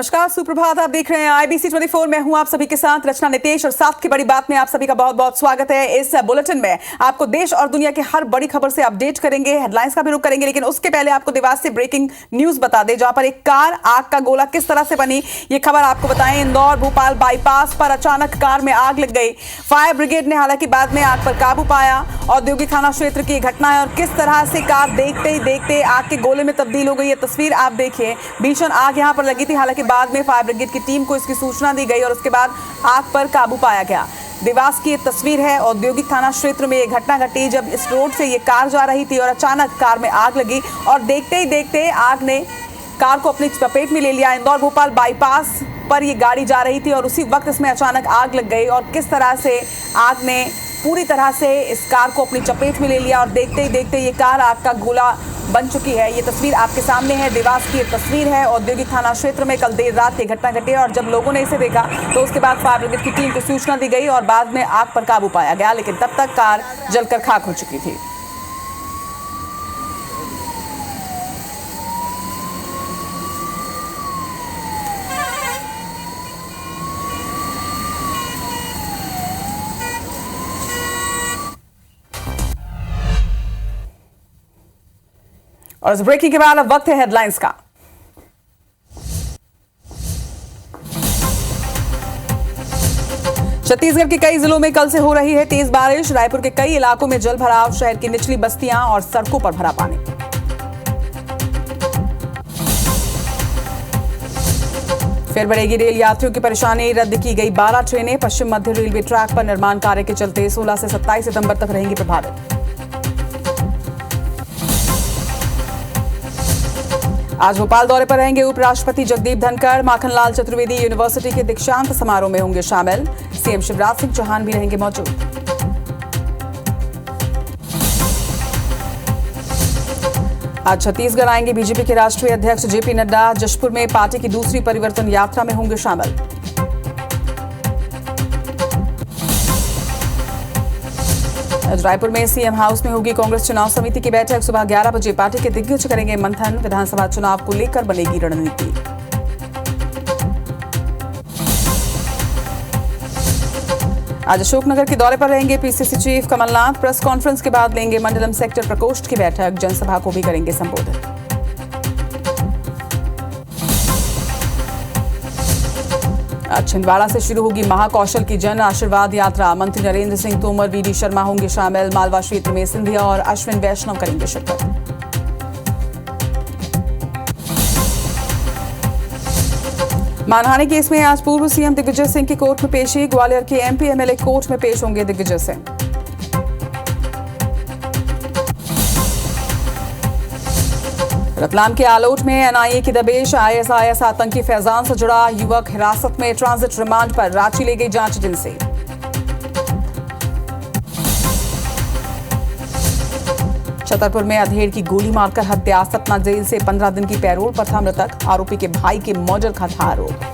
नमस्कार, सुप्रभात। आप देख रहे हैं IBC 24। मैं हूं आप सभी के साथ रचना नितेश और साथ की बड़ी बात में आप सभी का बहुत बहुत स्वागत है। इस बुलेटिन में आपको देश और दुनिया की हर बड़ी खबर से अपडेट करेंगे, हेडलाइंस का भी रुख करेंगे, लेकिन उसके पहले आपको देवास से ब्रेकिंग न्यूज बता दें, जहां पर एक कार आग का गोला किस तरह से बनी, ये खबर आपको बताएं। इंदौर भोपाल बाईपास पर अचानक कार में आग लग गई। फायर ब्रिगेड ने हालांकि बाद में आग पर काबू पाया। औद्योगिक थाना क्षेत्र की घटना है और किस तरह से कार देखते ही देखते आग के गोले में तब्दील हो गई। ये तस्वीर आप देखिए, भीषण आग यहां पर लगी थी। हालांकि बाद में फायर ब्रिगेड की टीम को इसकी सूचना दी गई और उसके बाद आग पर काबू पाया गया। देवास की ये तस्वीर है। औद्योगिक थाना क्षेत्र में ये घटना घटी जब इस रोड से ये कार जा रही थी और अचानक कार में आग लगी और देखते ही देखते आग ने कार को अपनी चपेट में ले लिया। इंदौर भोपाल बाईपास पर ये गाड़ी जा रही थी और उसी वक्त इसमें अचानक आग लग गई और किस तरह से आग ने पूरी तरह से इस कार को अपनी चपेट में ले लिया और देखते ही देखते ये कार आग का गोला बन चुकी है। ये तस्वीर आपके सामने है, देवास की ये तस्वीर है। औद्योगिक थाना क्षेत्र में कल देर रात ये घटना घटी और जब लोगों ने इसे देखा तो उसके बाद फायर ब्रिगेड की टीम को सूचना दी गई और बाद में आग पर काबू पाया गया, लेकिन तब तक कार जलकर खाक हो चुकी थी। और इस ब्रेकिंग के बाद अब वक्त है हेडलाइंस का। छत्तीसगढ़ के कई जिलों में कल से हो रही है तेज बारिश। रायपुर के कई इलाकों में जल भराव, शहर की निचली बस्तियां और सड़कों पर भरा पानी। फिर बढ़ेगी रेल यात्रियों की परेशानी, रद्द की गई 12 ट्रेनें। पश्चिम मध्य रेलवे ट्रैक पर निर्माण कार्य के चलते 16 से 27 सितंबर तक रहेंगी प्रभावित। आज भोपाल दौरे पर रहेंगे उपराष्ट्रपति जगदीप धनखड़। माखनलाल चतुर्वेदी यूनिवर्सिटी के दीक्षांत समारोह में होंगे शामिल। सीएम शिवराज सिंह चौहान भी रहेंगे मौजूद। आज छत्तीसगढ़ आएंगे बीजेपी के राष्ट्रीय अध्यक्ष जेपी नड्डा। जशपुर में पार्टी की दूसरी परिवर्तन यात्रा में होंगे शामिल। आज रायपुर में सीएम हाउस में होगी कांग्रेस चुनाव समिति की बैठक। सुबह 11 बजे पार्टी के दिग्गज करेंगे मंथन। विधानसभा चुनाव को लेकर बनेगी रणनीति। आज अशोकनगर के दौरे पर रहेंगे PCC chief Kamal Nath. Press conference के बाद लेंगे मंडलम सेक्टर प्रकोष्ठ की बैठक। जनसभा को भी करेंगे संबोधित। आज छिंदवाड़ा से शुरू होगी महाकौशल की जन आशीर्वाद यात्रा। मंत्री नरेंद्र सिंह तोमर, वीडी शर्मा होंगे शामिल। मालवा क्षेत्र में सिंधिया और अश्विन वैष्णव करेंगे शिरकत। मानहानि केस में आज पूर्व सीएम दिग्विजय सिंह की कोर्ट में पेशी। ग्वालियर के एमपी एमएलए कोर्ट में पेश होंगे दिग्विजय सिंह। रतलाम के आलोट में एनआईए की दबिश। आईएसआईएस आतंकी फैजान से जुड़ा युवक हिरासत में, ट्रांजिट रिमांड पर रांची ले गई जांच एजेंसी। छतरपुर में अधेड़ की गोली मारकर हत्या। सतना जेल से 15 दिन की पैरोल पर था मृतक। आरोपी के भाई के मर्डर का था आरोप।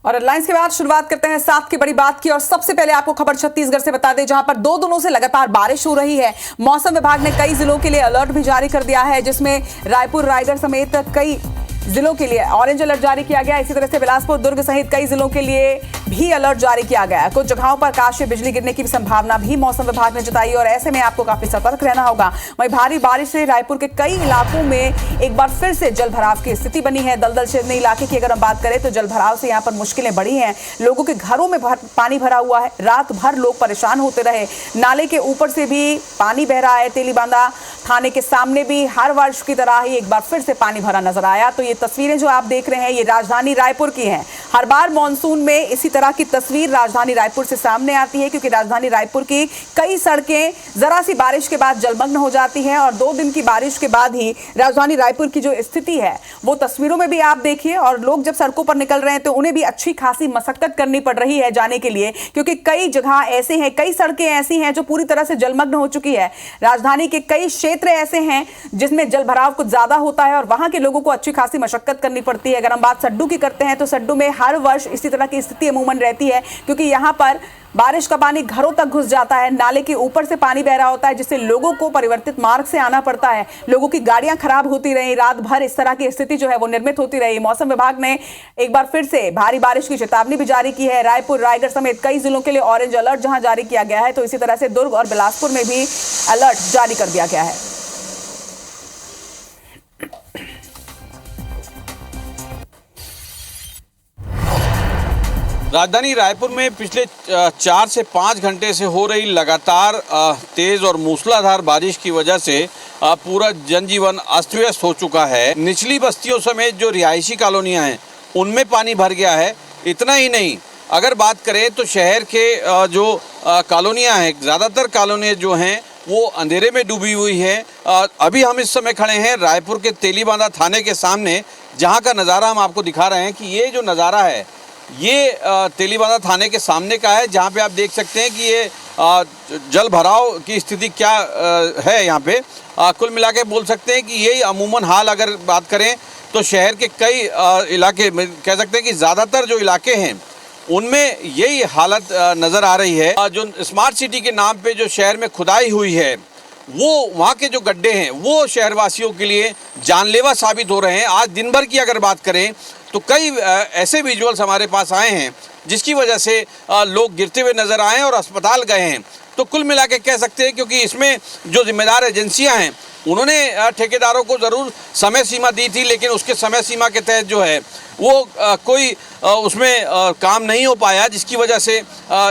और हेडलाइंस के बाद शुरुआत करते हैं साथ की बड़ी बात की। और सबसे पहले आपको खबर छत्तीसगढ़ से बता दें, जहां पर 2 दिनों से लगातार बारिश हो रही है। मौसम विभाग ने कई जिलों के लिए अलर्ट भी जारी कर दिया है, जिसमें रायपुर, रायगढ़ समेत कई जिलों के लिए ऑरेंज अलर्ट जारी किया गया। इसी तरह से बिलासपुर, दुर्ग सहित कई जिलों के लिए भी अलर्ट जारी किया गया है। कुछ जगहों पर आकाश से बिजली गिरने की संभावना भी मौसम विभाग ने जताई और ऐसे में आपको काफी सतर्क रहना होगा। वहीं भारी बारिश से रायपुर के कई इलाकों में एक बार फिर से जल भराव की स्थिति बनी है। दलदल चिरनी इलाके की अगर हम बात करें तो जल भराव से यहाँ पर मुश्किलें बढ़ी हैं। लोगों के घरों में पानी भरा हुआ है। रात भर लोग परेशान होते रहे। नाले के ऊपर से भी पानी बह रहा है। तेलीबांधा थाने के सामने भी हर वर्ष की तरह ही एक बार फिर से पानी भरा नजर आया। तो ये तस्वीरें जो आप देख रहे हैं ये राजधानी रायपुर की हैं। हर बार मानसून में इसी तरह तरह की तस्वीर राजधानी रायपुर से सामने आती है, क्योंकि राजधानी रायपुर की कई सड़कें जरा सी बारिश के बाद जलमग्न हो जाती हैं और 2 दिन की बारिश के बाद ही राजधानी रायपुर की जो स्थिति है वो तस्वीरों में भी आप देखिए। और लोग जब सड़कों पर निकल रहे हैं तो उन्हें भी अच्छी खासी मशक्कत करनी पड़ रही है जाने के लिए, क्योंकि कई जगह ऐसे हैं, कई सड़कें ऐसी हैं जो पूरी तरह से जलमग्न हो चुकी है। राजधानी के कई क्षेत्र ऐसे हैं जिसमें जल भराव कुछ ज्यादा होता है और वहां के लोगों को अच्छी खासी मशक्कत करनी पड़ती है। अगर हम बात सड्डू की करते हैं तो सड्डू में हर वर्ष इसी तरह की स्थिति अमूमन रहती है, क्योंकि यहां पर बारिश का पानी घरों तक घुस जाता है, नाले के ऊपर से पानी बह रहा होता है, जिससे लोगों को परिवर्तित मार्ग से आना पड़ता है। लोगों की गाड़ियां खराब होती रही, रात भर इस तरह की स्थिति जो है वो निर्मित होती रही। मौसम विभाग ने एक बार फिर से भारी बारिश की चेतावनी भी जारी की है। रायपुर, रायगढ़ समेत कई जिलों के लिए ऑरेंज अलर्ट जहां जारी किया गया है, तो इसी तरह से दुर्ग और बिलासपुर में भी अलर्ट जारी कर दिया गया है। राजधानी रायपुर में पिछले 4 से 5 घंटे से हो रही लगातार तेज और मूसलाधार बारिश की वजह से पूरा जनजीवन अस्त व्यस्त हो चुका है। निचली बस्तियों समेत जो रिहायशी कॉलोनियां हैं उनमें पानी भर गया है। इतना ही नहीं, अगर बात करें तो शहर के जो कॉलोनियां हैं, ज़्यादातर कॉलोनियां जो हैं वो अंधेरे में डूबी हुई हैं। अभी हम इस समय खड़े हैं रायपुर के तेलीबांधा थाने के सामने, जहाँ का नज़ारा हम आपको दिखा रहे हैं कि ये जो नज़ारा है ये तेलीबांधा थाने के सामने का है, जहाँ पे आप देख सकते हैं कि ये जल भराव की स्थिति क्या है यहाँ पे। कुल मिला के बोल सकते हैं कि यही अमूमन हाल अगर बात करें तो शहर के कई इलाके में कह सकते हैं कि ज़्यादातर जो इलाके हैं उनमें यही हालत नज़र आ रही है। जो स्मार्ट सिटी के नाम पे जो शहर में खुदाई हुई है वो वहाँ के जो गड्ढे हैं वो शहरवासियों के लिए जानलेवा साबित हो रहे हैं। आज दिन भर की अगर बात करें तो कई ऐसे विजुअल्स हमारे पास आए हैं जिसकी वजह से लोग गिरते हुए नज़र आए और अस्पताल गए हैं। तो कुल मिला के कह सकते हैं, क्योंकि इसमें जो जिम्मेदार एजेंसियां हैं उन्होंने ठेकेदारों को ज़रूर समय सीमा दी थी, लेकिन उसके समय सीमा के तहत जो है वो कोई उसमें काम नहीं हो पाया, जिसकी वजह से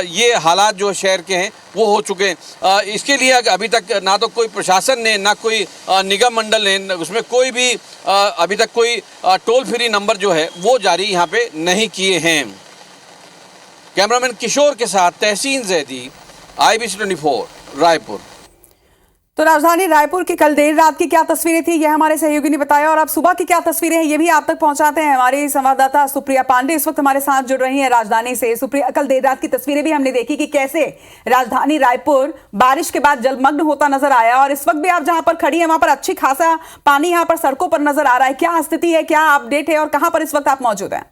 ये हालात जो शहर के हैं वो हो चुके हैं। इसके लिए अभी तक ना तो कोई प्रशासन ने, ना कोई निगम मंडल ने, उसमें कोई भी अभी तक कोई टोल फ्री नंबर जो है वो जारी यहाँ पे नहीं किए हैं। कैमरामैन किशोर के साथ तहसीन जैदी, IBC 24 रायपुर। तो राजधानी रायपुर की कल देर रात की क्या तस्वीरें थी, यह हमारे सहयोगी ने बताया, और अब सुबह की क्या तस्वीरें हैं ये भी आप तक पहुंचाते हैं। हमारी संवाददाता सुप्रिया पांडे इस वक्त हमारे साथ जुड़ रही हैं राजधानी से। सुप्रिया, कल देर रात की तस्वीरें भी हमने देखी कि कैसे राजधानी रायपुर बारिश के बाद जलमग्न होता नजर आया, और इस वक्त भी आप जहां पर खड़ी हैं वहां पर अच्छी खासा पानी यहाँ पर सड़कों पर नजर आ रहा है। क्या स्थिति है, क्या अपडेट है और कहां पर इस वक्त आप मौजूद हैं?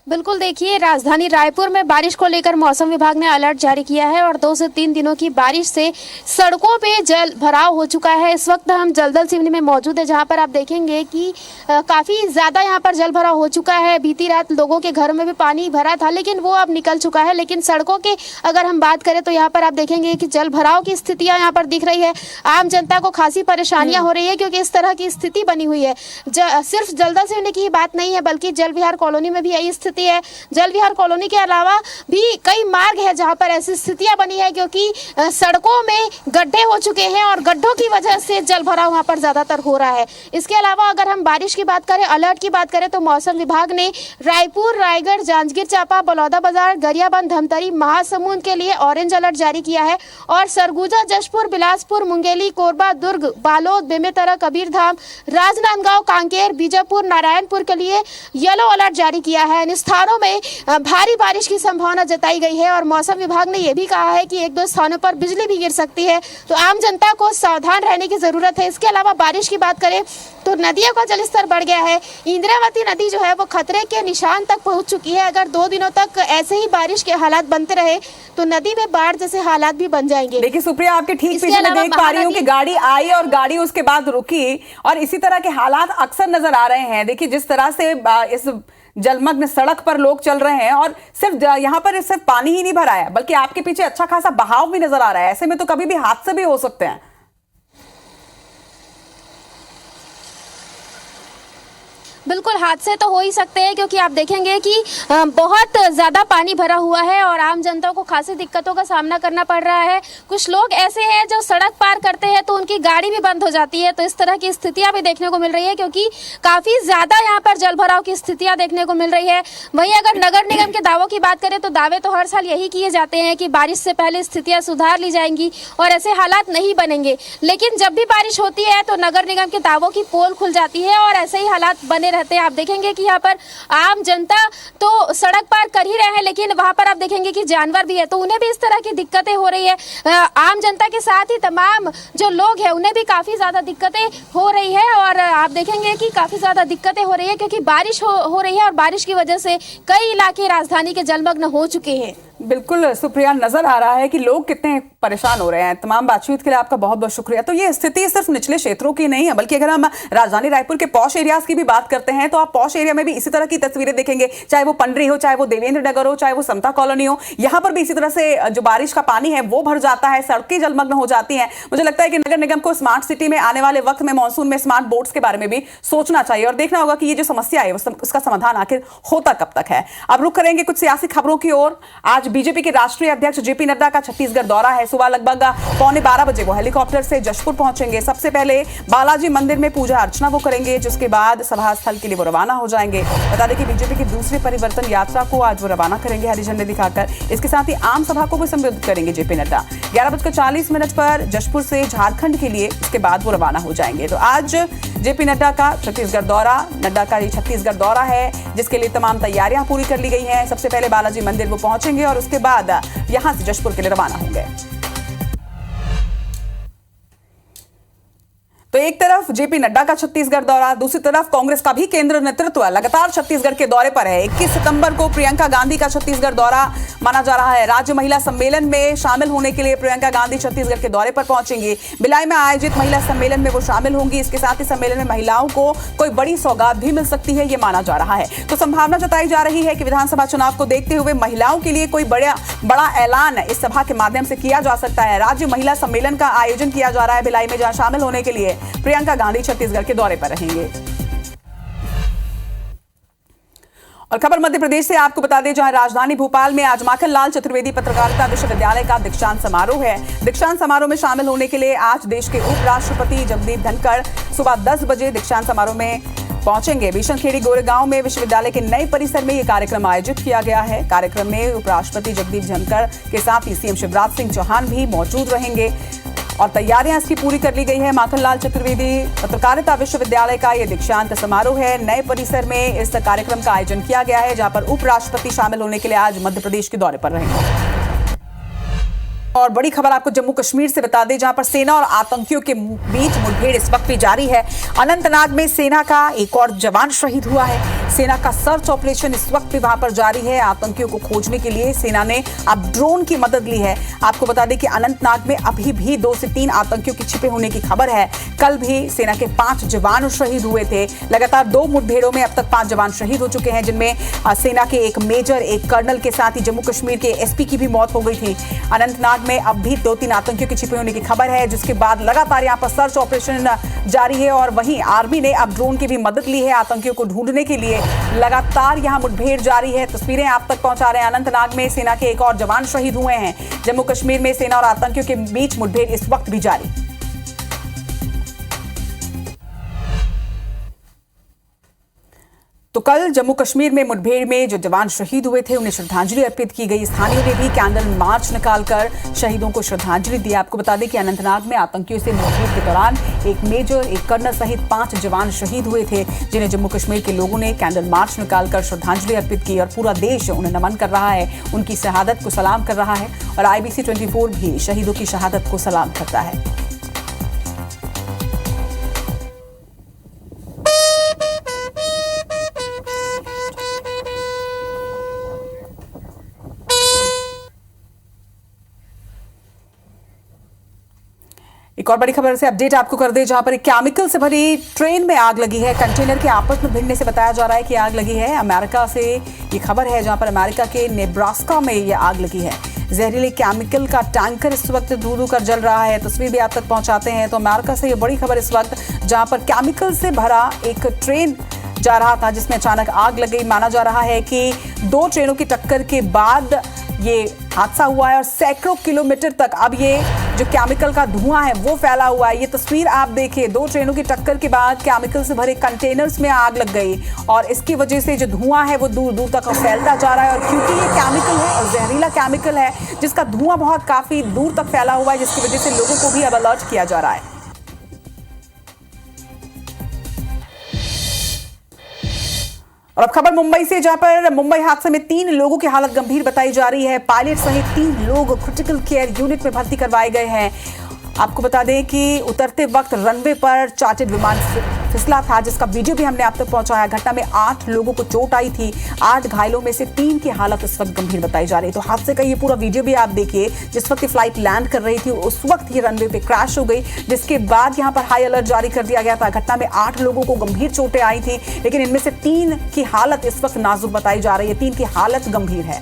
बिल्कुल, देखिए राजधानी रायपुर में बारिश को लेकर मौसम विभाग ने अलर्ट जारी किया है और 2 से 3 दिनों की बारिश से सड़कों पे जल भराव हो चुका है। इस वक्त हम जलदल सिवनी में मौजूद है, जहां पर आप देखेंगे कि काफ़ी ज़्यादा यहां पर जल भराव हो चुका है। बीती रात लोगों के घरों में भी पानी भरा था, लेकिन वो अब निकल चुका है। लेकिन सड़कों के अगर हम बात करें तो यहाँ पर आप देखेंगे कि जल भराव की स्थितियाँ यहाँ पर दिख रही है। आम जनता को खासी परेशानियाँ हो रही है, क्योंकि इस तरह की स्थिति बनी हुई है। सिर्फ जलदल सिवनी की ही बात नहीं है, बल्कि जल विहार कॉलोनी में भी यही स्थिति है। जल विहार कॉलोनी के अलावा भी कई मार्ग है जहां पर ऐसी स्थितियां बनी है, क्योंकि सड़कों में गड्ढे हो चुके हैं और गड्ढों की वजह से जल भराव वहां पर ज्यादातर हो रहा है। इसके अलावा अगर हम बारिश की बात करें, अलर्ट की बात करें, तो मौसम विभाग ने रायपुर, रायगढ़, जांजगीर चांपा, बलौदाबाजार, गरियाबंद, धमतरी, महासमुंद के लिए ऑरेंज अलर्ट जारी किया है और सरगुजा, जशपुर, बिलासपुर, मुंगेली, कोरबा, दुर्ग, बालोद, बेमेतरा, कबीरधाम, राजनांदगांव, कांकेर, बीजापुर, नारायणपुर के लिए येलो अलर्ट जारी किया है। इन स्थानों में भारी बारिश की संभावना जताई गई है और मौसम विभाग ने यह भी कहा है कि 1-2 स्थानों पर बिजली भी गिर सकती है, तो आम जनता को सावधान रहने की जरूरत है। इसके अलावा बारिश की बात करें तो नदियों का जलस्तर बढ़ गया है। इंद्रावती नदी जो है वो खतरे के निशान तक पहुंच चुकी है। अगर 2 दिनों तक ऐसे ही बारिश के हालात बनते रहे तो नदी में बाढ़ जैसे हालात भी बन जाएंगे। देखिए सुप्रिया, आपके ठीक पीछे मैं देख पा रही हूँ कि गाड़ी आई और गाड़ी उसके बाद रुकी, और इसी तरह के हालात अक्सर नजर आ रहे हैं। देखिए जिस तरह से इस जलमग्न सड़क पर लोग चल रहे हैं, और सिर्फ यहाँ पर सिर्फ पानी ही नहीं भरा है बल्कि आपके पीछे अच्छा खासा बहाव भी नजर आ रहा है। ऐसे में तो कभी भी हादसे भी हो सकते हैं। बिल्कुल हादसे तो हो ही सकते हैं, क्योंकि आप देखेंगे कि बहुत ज़्यादा पानी भरा हुआ है और आम जनता को खासी दिक्कतों का सामना करना पड़ रहा है। कुछ लोग ऐसे हैं जो सड़क पार करते हैं तो उनकी गाड़ी भी बंद हो जाती है, तो इस तरह की स्थितियां भी देखने को मिल रही है, क्योंकि काफ़ी ज़्यादा यहाँ पर जल भराव की स्थितियाँ देखने को मिल रही है। वहीं अगर नगर निगम के दावों की बात करें तो दावे तो हर साल यही किए जाते हैं कि बारिश से पहले स्थितियाँ सुधार ली जाएंगी और ऐसे हालात नहीं बनेंगे, लेकिन जब भी बारिश होती है तो नगर निगम के दावों की पोल खुल जाती है और ऐसे ही हालात बने रहते हैं। आप देखेंगे कि यहाँ पर आम जनता तो सड़क पार कर ही रहे हैं, लेकिन वहाँ पर आप देखेंगे कि जानवर भी है, तो उन्हें भी इस तरह की दिक्कतें हो रही है। आम जनता के साथ ही तमाम जो लोग हैं उन्हें भी काफ़ी ज़्यादा दिक्कतें हो रही है और आप देखेंगे कि काफ़ी ज़्यादा दिक्कतें हो रही है, क्योंकि बारिश हो रही है और बारिश की वजह से कई इलाके राजधानी के जलमग्न हो चुके हैं। बिल्कुल सुप्रिया, नजर आ रहा है कि लोग कितने परेशान हो रहे हैं। तमाम बातचीत के लिए आपका बहुत बहुत शुक्रिया। तो ये स्थिति सिर्फ निचले क्षेत्रों की नहीं है, बल्कि अगर हम राजधानी रायपुर के पॉश एरियाज की भी बात करते हैं तो आप पॉश एरिया में भी इसी तरह की तस्वीरें देखेंगे, चाहे वो पंडरी हो, चाहे वो देवेंद्र नगर हो, चाहे वो समता कॉलोनी हो। यहाँ पर भी इसी तरह से जो बारिश का पानी है वो भर जाता है, सड़कें जलमग्न हो जाती हैं। मुझे लगता है कि नगर निगम को स्मार्ट सिटी में आने वाले वक्त में मानसून में स्मार्ट बोर्ड्स के बारे में भी सोचना चाहिए और देखना होगा कि ये जो समस्या है उसका समाधान आखिर होता कब तक है। अब रुक करेंगे कुछ सियासी खबरों की ओर। आज बीजेपी के राष्ट्रीय अध्यक्ष जेपी नड्डा का छत्तीसगढ़ दौरा है। सुबह लगभग 11:15 बजे वो हेलीकॉप्टर से जशपुर पहुंचेंगे। सबसे पहले बालाजी मंदिर में पूजा अर्चना वो करेंगे, जिसके बाद सभा स्थल के लिए वो रवाना हो जाएंगे। बता दें कि बीजेपी की दूसरी परिवर्तन यात्रा को आज वो रवाना करेंगे हरी झंडी दिखाकर। इसके साथ ही आम सभा को भी संबोधित करेंगे जेपी नड्डा। 11:40 पर जशपुर से झारखंड के लिए इसके बाद वो रवाना हो जाएंगे। तो आज जेपी नड्डा का छत्तीसगढ़ दौरा, नड्डा का ये छत्तीसगढ़ दौरा है जिसके लिए तमाम तैयारियां पूरी कर ली गई हैं। सबसे पहले बालाजी मंदिर वो पहुंचेंगे और उसके बाद यहां से जशपुर के लिए रवाना होंगे। तो एक तरफ जेपी नड्डा का छत्तीसगढ़ दौरा, दूसरी तरफ कांग्रेस का भी केंद्र नेतृत्व लगातार छत्तीसगढ़ के दौरे पर है। 21 सितंबर को प्रियंका गांधी का छत्तीसगढ़ दौरा माना जा रहा है। राज्य महिला सम्मेलन में शामिल होने के लिए प्रियंका गांधी छत्तीसगढ़ के दौरे पर पहुंचेंगी। भिलाई में आयोजित महिला सम्मेलन में वो शामिल होंगी। इसके साथ ही सम्मेलन में महिलाओं को कोई बड़ी सौगात भी मिल सकती है, ये माना जा रहा है। तो संभावना जताई जा रही है कि विधानसभा चुनाव को देखते हुए महिलाओं के लिए कोई बड़ा ऐलान इस सभा के माध्यम से किया जा सकता है। राज्य महिला सम्मेलन का आयोजन किया जा रहा है भिलाई में, जहां शामिल होने के लिए प्रियंका गांधी छत्तीसगढ़ के दौरे पर रहेंगे। और खबर मध्य प्रदेश से आपको बता दें, जहां राजधानी भोपाल में आज माखनलाल चतुर्वेदी पत्रकारिता विश्वविद्यालय का दीक्षांत समारोह है। दीक्षांत समारोह में शामिल होने के लिए आज देश के उपराष्ट्रपति जगदीप धनखड़ सुबह 10 बजे दीक्षांत समारोह में पहुंचेंगे। भीषणखेड़ी गोरेगांव में विश्वविद्यालय के नए परिसर में यह कार्यक्रम आयोजित किया गया है। कार्यक्रम में उपराष्ट्रपति जगदीप धनखड़ के साथ ही सीएम शिवराज सिंह चौहान भी मौजूद रहेंगे और तैयारियां इसकी पूरी कर ली गई है। माखनलाल चतुर्वेदी पत्रकारिता विश्वविद्यालय का यह दीक्षांत समारोह है। नए परिसर में इस कार्यक्रम का आयोजन किया गया है, जहां पर उपराष्ट्रपति शामिल होने के लिए आज मध्य प्रदेश के दौरे पर रहेंगे। और बड़ी खबर आपको जम्मू कश्मीर से बता दें, जहां पर सेना और आतंकियों के बीच मुठभेड़ इस वक्त भी जारी है। अनंतनाग में सेना का एक और जवान शहीद हुआ है। सेना का सर्च ऑपरेशन इस वक्त भी वहां पर जारी है। आतंकियों को खोजने के लिए सेना ने अब ड्रोन की मदद ली है। आपको बता दें कि अनंतनाग में अभी भी 2 से 3 आतंकियों के छिपे होने की खबर है। कल भी सेना के 5 जवान शहीद हुए थे। लगातार 2 मुठभेड़ों में अब तक 5 जवान शहीद हो चुके हैं, जिनमें सेना के एक मेजर, एक कर्नल के साथ ही जम्मू कश्मीर के एसपी की भी मौत हो गई थी। अनंतनाग में अब भी 2-3 आतंकियों के छिपे होने की खबर है, जिसके बाद लगातार यहां पर सर्च ऑपरेशन जारी है। और वहीं आर्मी ने अब ड्रोन की भी मदद ली है आतंकियों को ढूंढने के लिए। लगातार यहां मुठभेड़ जारी है। तस्वीरें आप तक पहुंचा रहे हैं। अनंतनाग में सेना के एक और जवान शहीद हुए हैं। जम्मू कश्मीर में सेना और आतंकियों के बीच मुठभेड़ इस वक्त भी जारी। तो कल जम्मू कश्मीर में मुठभेड़ में जो जवान शहीद हुए थे उन्हें श्रद्धांजलि अर्पित की गई। स्थानीयों ने भी कैंडल मार्च निकालकर शहीदों को श्रद्धांजलि दी। आपको बता दें कि अनंतनाग में आतंकियों से मुठभेड़ के दौरान एक मेजर, एक कर्नल सहित 5 जवान शहीद हुए थे, जिन्हें जम्मू कश्मीर के लोगों ने कैंडल मार्च निकालकर श्रद्धांजलि अर्पित की। और पूरा देश उन्हें नमन कर रहा है, उनकी शहादत को सलाम कर रहा है। और IBC 24 भी शहीदों की शहादत को सलाम करता है। एक और बड़ी खबर से अपडेट आपको कर दे, जहां पर एक केमिकल से भरी ट्रेन में आग लगी है। कंटेनर के आपस में भिड़ने से बताया जा रहा है कि आग लगी है। अमेरिका से ये खबर है, जहां पर अमेरिका के नेब्रास्का में ये आग लगी है। जहरीले केमिकल का टैंकर इस वक्त धू कर जल रहा है। तस्वीर भी आप तक पहुंचाते हैं। तो अमेरिका से ये बड़ी खबर इस वक्त, जहां पर केमिकल से भरा एक ट्रेन जा रहा था जिसमें अचानक आग लग गई। माना जा रहा है कि 2 ट्रेनों की टक्कर के बाद ये हादसा हुआ है और सैकड़ों किलोमीटर तक अब ये जो केमिकल का धुआं है वो फैला हुआ है। ये तस्वीर आप देखिए, 2 ट्रेनों की टक्कर के बाद केमिकल से भरे कंटेनर्स में आग लग गई और इसकी वजह से जो धुआं है वो दूर दूर तक फैलता जा रहा है। और क्योंकि ये केमिकल है और जहरीला केमिकल है जिसका धुआं बहुत काफी दूर तक फैला हुआ है, जिसकी वजह से लोगों को भी अब अलर्ट किया जा रहा है। और अब खबर मुंबई से, जहां पर मुंबई हादसे में 3 लोगों की हालत गंभीर बताई जा रही है। पायलट सहित 3 लोग क्रिटिकल केयर यूनिट में भर्ती करवाए गए हैं। आपको बता दें कि उतरते वक्त रनवे पर चार्टर्ड विमान फिसला था, जिसका वीडियो भी हमने आप तक पहुंचाया। घटना में 8 लोगों को चोट आई थी। 8 घायलों में से 3 की हालत इस वक्त गंभीर बताई जा रही है। तो हादसे का ये पूरा वीडियो भी आप देखिए। जिस वक्त फ्लाइट लैंड कर रही थी उस वक्त ये रनवे पे क्रैश हो गई, जिसके बाद यहां पर हाई अलर्ट जारी कर दिया गया था। घटना में 8 लोगों को गंभीर चोटें आई थी, लेकिन इनमें से 3 की हालत इस वक्त नाजुक बताई जा रही है। 3 की हालत गंभीर है।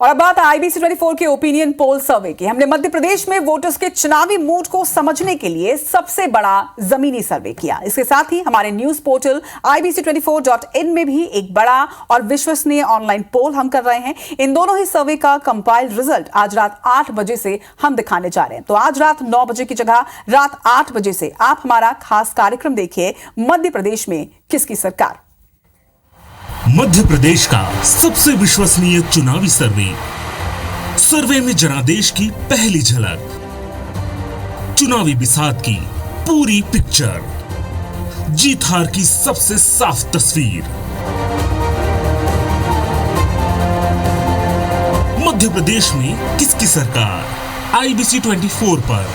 और अब बात IBC 24 के ओपिनियन पोल सर्वे की। हमने मध्य प्रदेश में वोटर्स के चुनावी मूड को समझने के लिए सबसे बड़ा जमीनी सर्वे किया। इसके साथ ही हमारे न्यूज पोर्टल ibc24.in में भी एक बड़ा और विश्वसनीय ऑनलाइन पोल हम कर रहे हैं। इन दोनों ही सर्वे का कंपाइल्ड रिजल्ट आज रात 8 बजे से हम दिखाने जा रहे हैं। तो आज रात 9 बजे की जगह रात 8 बजे से आप हमारा खास कार्यक्रम देखिए, मध्य प्रदेश में किसकी सरकार। मध्य प्रदेश का सबसे विश्वसनीय चुनावी सर्वे में जनादेश की पहली झलक, चुनावी बिसात की पूरी पिक्चर, जीत हार की सबसे साफ तस्वीर। मध्य प्रदेश में किसकी सरकार, IBC 24 पर।